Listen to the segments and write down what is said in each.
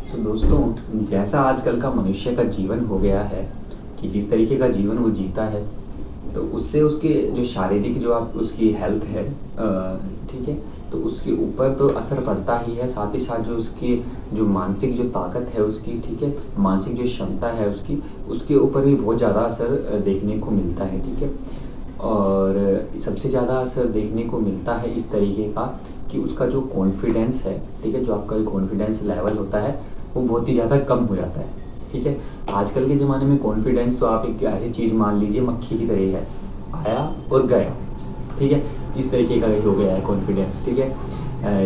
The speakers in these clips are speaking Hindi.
तो दोस्तों, जैसा आजकल का मनुष्य का जीवन हो गया है कि जिस तरीके का जीवन वो जीता है, तो उससे उसके जो शारीरिक जो आप उसकी हेल्थ है, ठीक है, तो उसके ऊपर तो असर पड़ता ही है। साथ ही साथ जो उसकी जो मानसिक जो ताकत है उसकी, ठीक है, मानसिक जो क्षमता है उसकी, उसके ऊपर भी बहुत ज़्यादा असर देखने को मिलता है, ठीक है। और सबसे ज़्यादा असर देखने को मिलता है इस तरीके का कि उसका जो कॉन्फिडेंस है, ठीक है, जो आपका कॉन्फिडेंस लेवल होता है वो बहुत ही ज़्यादा कम हो जाता है, ठीक है। आजकल के ज़माने में कॉन्फिडेंस तो आप एक ऐसी चीज़ मान लीजिए मक्खी की तरह है, आया और गया, ठीक है। इस तरीके का हो गया है कॉन्फिडेंस, ठीक है।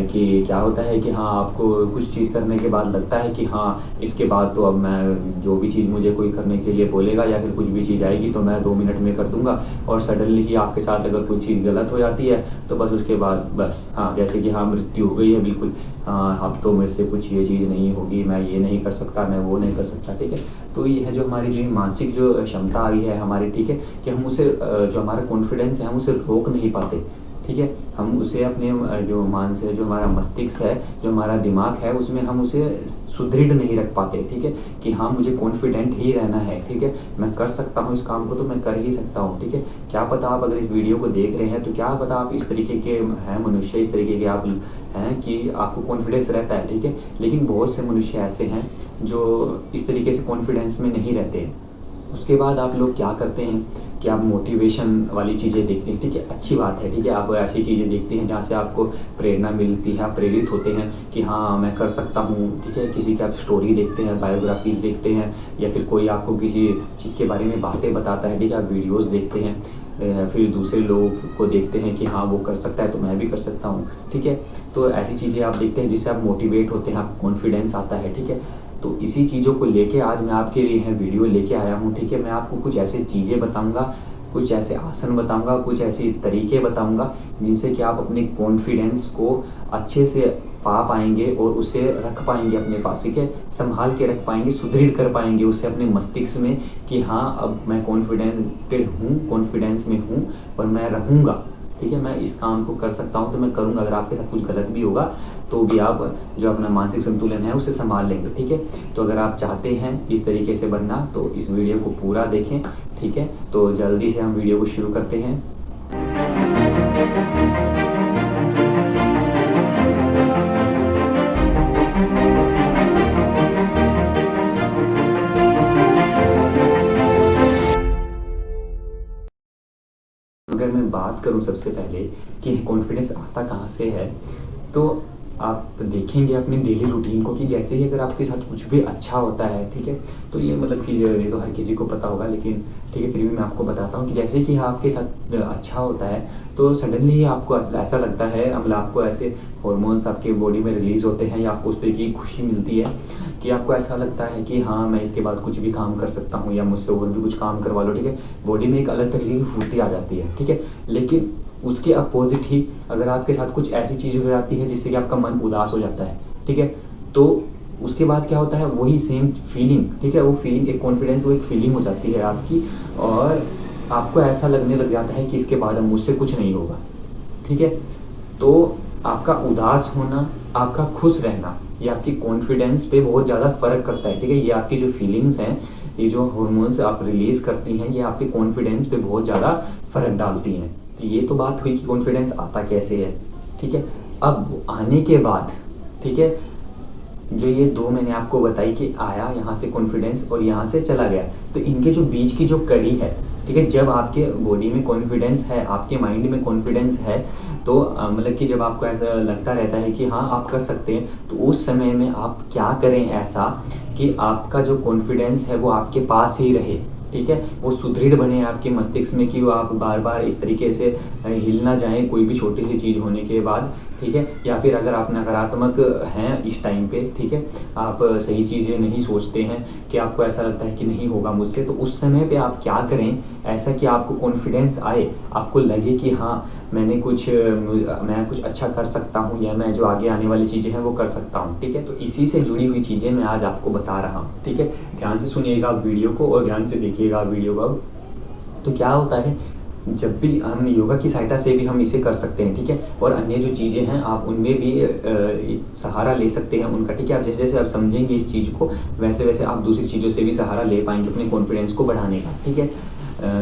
कि क्या होता है कि हाँ, आपको कुछ चीज़ करने के बाद लगता है कि हाँ, इसके बाद तो अब मैं जो भी चीज़ मुझे कोई करने के लिए बोलेगा या फिर कुछ भी चीज़ आएगी तो मैं 2 मिनट में कर दूँगा। और सडनली ही आपके साथ अगर कोई चीज़ गलत हो जाती है तो बस उसके बाद बस हाँ, जैसे कि हाँ, मृत्यु हो गई है बिल्कुल। हाँ, अब तो मेरे से कुछ ये चीज़ नहीं होगी, मैं ये नहीं कर सकता, मैं वो नहीं कर सकता, ठीक है। तो ये है जो हमारी जो मानसिक जो क्षमता आ गई है हमारी, ठीक है, कि हम उसे जो हमारा कॉन्फिडेंस है हम उसे रोक नहीं पाते, ठीक है। हम उसे अपने जो मानसिक जो हमारा मस्तिष्क है, जो हमारा दिमाग है, उसमें हम उसे सुदृढ़ नहीं रख पाते, ठीक है, कि हाँ, मुझे कॉन्फिडेंट ही रहना है, ठीक है, मैं कर सकता हूँ इस काम को तो मैं कर ही सकता हूँ, ठीक है। क्या पता आप अगर इस वीडियो को देख रहे हैं तो क्या पता आप इस तरीके के हैं मनुष्य, इस तरीके के आप हैं कि आपको कॉन्फिडेंस रहता है, ठीक है। लेकिन बहुत से मनुष्य ऐसे हैं जो इस तरीके से कॉन्फिडेंस में नहीं रहते हैं। उसके बाद आप लोग क्या करते हैं कि आप मोटिवेशन वाली चीज़ें देखते हैं, ठीक है, अच्छी बात है, ठीक है। आप ऐसी चीज़ें देखते हैं जहाँ से आपको प्रेरणा मिलती है, आप प्रेरित होते हैं कि हाँ, मैं कर सकता हूँ, ठीक है। किसी की आप स्टोरी देखते हैं, बायोग्राफीज़ देखते हैं, या फिर कोई आपको किसी चीज़ के बारे में बातें बताता है, ठीक है, आप वीडियोज़ देखते हैं, फिर दूसरे लोग को देखते हैं कि हाँ, वो कर सकता है तो मैं भी कर सकता हूँ, ठीक है। तो ऐसी चीज़ें आप देखते हैं जिससे आप मोटिवेट होते हैं, आपको कॉन्फिडेंस आता है, ठीक है। तो इसी चीज़ों को लेके आज मैं आपके लिए है वीडियो लेके आया हूँ, ठीक है। मैं आपको कुछ ऐसी चीज़ें बताऊँगा, कुछ ऐसे आसन बताऊँगा, कुछ ऐसे तरीके बताऊँगा जिनसे कि आप अपने कॉन्फिडेंस को अच्छे से पा पाएँगे और उसे रख पाएँगे अपने पास, ठीक है। सँभाल के रख पाएँगे, सुदृढ़ कर पाएँगे उसे अपने मस्तिष्क में कि हाँ, अब मैं कॉन्फिडेंटेड हूँ, कॉन्फिडेंस में हूँ और मैं रहूँगा, ठीक है। मैं इस काम को कर सकता हूँ तो मैं करूँगा। अगर आपके साथ कुछ गलत भी होगा तो भी आप जो अपना मानसिक संतुलन है उसे संभाल लेंगे, ठीक है। तो अगर आप चाहते हैं इस तरीके से बनना तो इस वीडियो को पूरा देखें, ठीक है। तो जल्दी से हम वीडियो को शुरू करते हैं। अगर मैं बात करूं सबसे पहले कि कॉन्फिडेंस आता कहाँ से है, तो आप देखेंगे अपने डेली रूटीन को कि जैसे ही अगर आपके साथ कुछ भी अच्छा होता है, ठीक है, तो ये मतलब कि ये तो हर किसी को पता होगा, लेकिन ठीक है, फिर भी मैं आपको बताता हूँ कि जैसे कि आपके साथ अच्छा होता है तो सडनली ही आपको ऐसा लगता है, मतलब आपको ऐसे हॉर्मोन्स आपके बॉडी में रिलीज होते हैं या आपको उस तरीके की खुशी मिलती है कि आपको ऐसा लगता है कि हाँ, मैं इसके बाद कुछ भी काम कर सकता हूँ या मुझसे और भी कुछ काम करवा लो, ठीक है। बॉडी में एक अलग तरीके की फुर्ती आ जाती है, ठीक है। लेकिन उसके अपोजिट ही अगर आपके साथ कुछ ऐसी चीज़ हो जाती है जिससे कि आपका मन उदास हो जाता है, ठीक है, तो उसके बाद क्या होता है, वही सेम फीलिंग, ठीक है, वो फीलिंग एक कॉन्फिडेंस, वो एक फीलिंग हो जाती है आपकी, और आपको ऐसा लगने लग जाता है कि इसके बाद अब मुझसे कुछ नहीं होगा, ठीक है। तो आपका उदास होना, आपका खुश रहना, ये आपकी कॉन्फिडेंस पे बहुत ज़्यादा फ़र्क करता है, ठीक है। ये आपकी जो फीलिंग्स हैं, ये जो हार्मोन्स आप रिलीज़ करती हैं, ये आपके कॉन्फिडेंस पे बहुत ज़्यादा फ़र्क डालती हैं। तो ये तो बात हुई कि कॉन्फिडेंस आता कैसे है, ठीक है। अब आने के बाद, ठीक है, जो ये दो मैंने आपको बताई कि आया यहाँ से कॉन्फिडेंस और यहाँ से चला गया, तो इनके जो बीच की जो कड़ी है, ठीक है, जब आपके बॉडी में कॉन्फिडेंस है, आपके माइंड में कॉन्फिडेंस है, तो मतलब कि जब आपको ऐसा लगता रहता है कि हाँ, आप कर सकते हैं, तो उस समय में आप क्या करें ऐसा कि आपका जो कॉन्फिडेंस है वो आपके पास ही रहे, ठीक है, वो सुदृढ़ बने आपके मस्तिष्क में कि वो आप बार बार इस तरीके से हिल ना जाएं कोई भी छोटी सी चीज़ होने के बाद, ठीक है। या फिर अगर आप नकारात्मक हैं इस टाइम पे, ठीक है, आप सही चीज़ें नहीं सोचते हैं, कि आपको ऐसा लगता है कि नहीं होगा मुझसे, तो उस समय पे आप क्या करें ऐसा कि आपको कॉन्फिडेंस आए, आपको लगे कि हाँ, मैं कुछ अच्छा कर सकता हूँ या मैं जो आगे आने वाली चीज़ें हैं वो कर सकता हूँ, ठीक है। तो इसी से जुड़ी हुई चीज़ें मैं आज आपको बता रहा हूँ, ठीक है। ध्यान से सुनिएगा आप वीडियो को और ध्यान से देखिएगा वीडियो को। अब तो क्या होता है जब भी हम योगा की सहायता से भी हम इसे कर सकते हैं, ठीक है। और अन्य जो चीज़ें हैं आप उनमें भी सहारा ले सकते हैं उनका, ठीक है। आप जैसे जैसे आप समझेंगे इस चीज़ को वैसे वैसे आप दूसरी चीज़ों से भी सहारा ले पाएंगे अपने कॉन्फिडेंस को बढ़ाने का, ठीक है।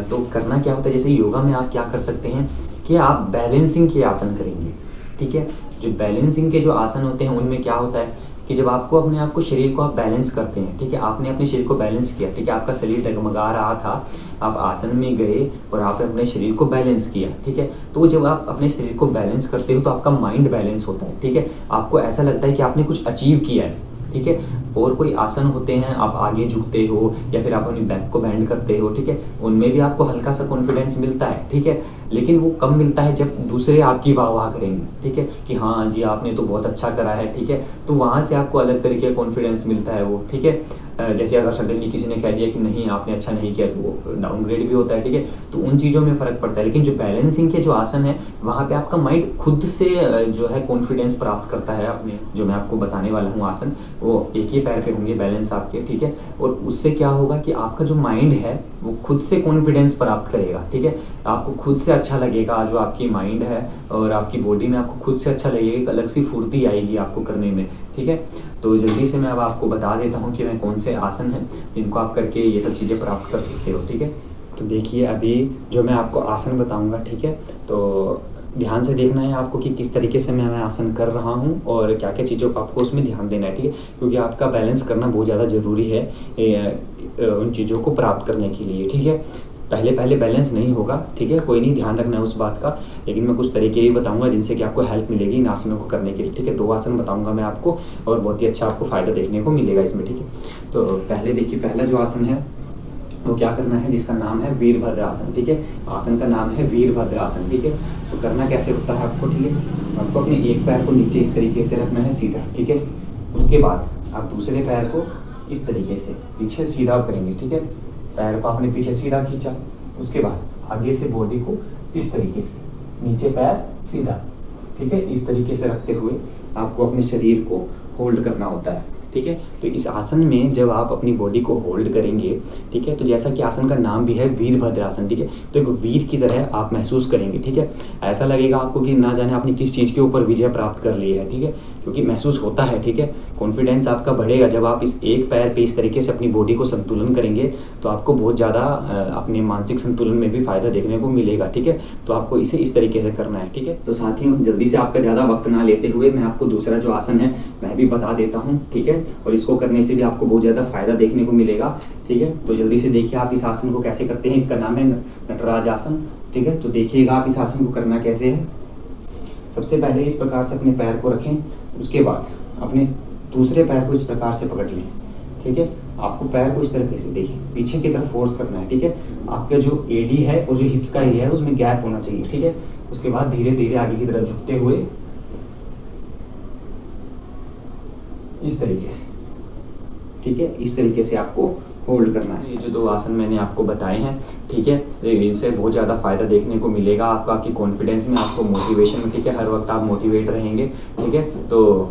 तो करना क्या होता है, जैसे योगा में आप क्या कर सकते हैं कि आप बैलेंसिंग के आसन करेंगे, ठीक है। जो बैलेंसिंग के जो आसन होते हैं उनमें क्या होता है कि जब आपको अपने आप को शरीर को आप बैलेंस करते हैं, ठीक है। आपने अपने शरीर को बैलेंस किया, ठीक है। आपका शरीर डगमगा रहा था, आप आसन में गए और आपने अपने शरीर को बैलेंस किया, ठीक है। तो जब आप अपने शरीर को बैलेंस करते हो तो आपका माइंड बैलेंस होता है, ठीक है। आपको ऐसा लगता है कि आपने कुछ अचीव किया है, ठीक है। और कोई आसन होते हैं आप आगे झुकते हो या फिर आप अपनी बैक को बेंड करते हो, ठीक है। उनमें भी आपको हल्का सा कॉन्फिडेंस मिलता है, ठीक है। लेकिन वो कम मिलता है जब दूसरे आपकी वाह वाह करेंगे, ठीक है, कि हाँ जी आपने तो बहुत अच्छा करा है, ठीक है। तो वहाँ से आपको अलग तरीके का कॉन्फिडेंस मिलता है वो, ठीक है। जैसे अगर सडनली किसी ने कह दिया कि नहीं आपने अच्छा नहीं किया तो वो डाउनग्रेड भी होता है, ठीक है। तो उन चीज़ों में फ़र्क पड़ता है। लेकिन जो बैलेंसिंग के जो आसन है वहाँ पे आपका माइंड खुद से जो है कॉन्फिडेंस प्राप्त करता है अपने, जो मैं आपको बताने वाला हूँ आसन, वो एक ही पैर पे होंगे बैलेंस आपके, ठीक है। और उससे क्या होगा कि आपका जो माइंड है वो खुद से कॉन्फिडेंस प्राप्त करेगा, ठीक है। आपको खुद से अच्छा लगेगा, जो आपकी माइंड है और आपकी बॉडी में आपको खुद से अच्छा लगेगा, एक अलग सी फुर्ती आएगी आपको करने में, ठीक है। तो जल्दी से मैं अब आपको बता देता हूँ कि मैं कौन से आसन हैं जिनको आप करके ये सब चीज़ें प्राप्त कर सकते हो, ठीक है। तो देखिए अभी जो मैं आपको आसन बताऊँगा, ठीक है, तो ध्यान से देखना है आपको कि किस तरीके से मैं आसन कर रहा हूँ और क्या क्या चीज़ों को आपको उसमें ध्यान देना है, ठीक है। क्योंकि आपका बैलेंस करना बहुत ज़्यादा ज़रूरी है उन चीज़ों को प्राप्त करने के लिए, ठीक है। पहले पहले बैलेंस नहीं होगा, ठीक है, कोई नहीं, ध्यान रखना है उस बात का। लेकिन मैं कुछ तरीके भी बताऊंगा जिनसे कि आपको हेल्प मिलेगी इन आसनों को करने के लिए, ठीक है। 2 आसन बताऊंगा मैं आपको और बहुत ही अच्छा आपको फ़ायदा देखने को मिलेगा इसमें, ठीक है। तो पहले देखिए पहला जो आसन है वो क्या करना है, जिसका नाम है वीरभद्र आसन, ठीक है। आसन का नाम है वीरभद्र आसन, ठीक है। तो करना कैसे होता है आपको, ठीक है। आपको अपने एक पैर को नीचे इस तरीके से रखना है सीधा, ठीक है। उसके बाद आप दूसरे पैर को इस तरीके से पीछे सीधा करेंगे, ठीक है। पैर को आपने पीछे सीधा खींचा, उसके बाद आगे से बॉडी को इस तरीके से नीचे पैर सीधा, ठीक है, इस तरीके से रखते हुए आपको अपने शरीर को होल्ड करना होता है, ठीक है। तो इस आसन में जब आप अपनी बॉडी को होल्ड करेंगे, ठीक है, तो जैसा कि आसन का नाम भी है वीरभद्र आसन, ठीक है, तो एक वीर की तरह आप महसूस करेंगे, ठीक है। ऐसा लगेगा आपको कि ना जाने आपने किस चीज़ के ऊपर विजय प्राप्त कर ली है, ठीक है, क्योंकि महसूस होता है, ठीक है। कॉन्फिडेंस आपका बढ़ेगा जब आप इस एक पैर पे इस तरीके से अपनी बॉडी को संतुलन करेंगे, तो आपको बहुत ज़्यादा अपने मानसिक संतुलन में भी फ़ायदा देखने को मिलेगा, ठीक है। तो आपको इसे इस तरीके से करना है, ठीक है। तो साथियों जल्दी से आपका ज़्यादा वक्त ना लेते हुए मैं आपको दूसरा जो आसन है मैं भी बता देता हूँ, ठीक है। और इसको करने से भी आपको बहुत ज़्यादा फ़ायदा देखने को मिलेगा, ठीक है। तो जल्दी से देखिए आप इस आसन को कैसे करते हैं। इसका नाम है नटराज आसन, ठीक है। तो देखिएगा आप इस आसन को करना कैसे है। सबसे पहले इस प्रकार से अपने पैर को रखें, उसके बाद अपने दूसरे पैर को इस प्रकार से पकड़ लें, ठीक है। आपको पैर को इस तरीके से देखिए पीछे की तरफ फोर्स करना है, ठीक है। आपका जो एडी है और जो हिप्स का एरिया है उसमें गैप होना चाहिए, ठीक है। उसके बाद धीरे धीरे आगे की तरफ झुकते हुए इस तरीके से, ठीक है, इस तरीके से आपको होल्ड करना है। ये जो 2 आसन मैंने आपको बताए हैं, ठीक है, इनसे बहुत ज़्यादा फ़ायदा देखने को मिलेगा आपको, आपकी कॉन्फिडेंस में, आपको मोटिवेशन में, ठीक है। हर वक्त आप मोटिवेट रहेंगे, ठीक है। तो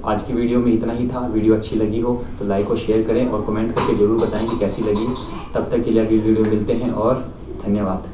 आज की वीडियो में इतना ही था। वीडियो अच्छी लगी हो तो लाइक और शेयर करें और कमेंट करके ज़रूर बताएं कि कैसी लगी। तब तक के लिए अगली वीडियो मिलते हैं और धन्यवाद।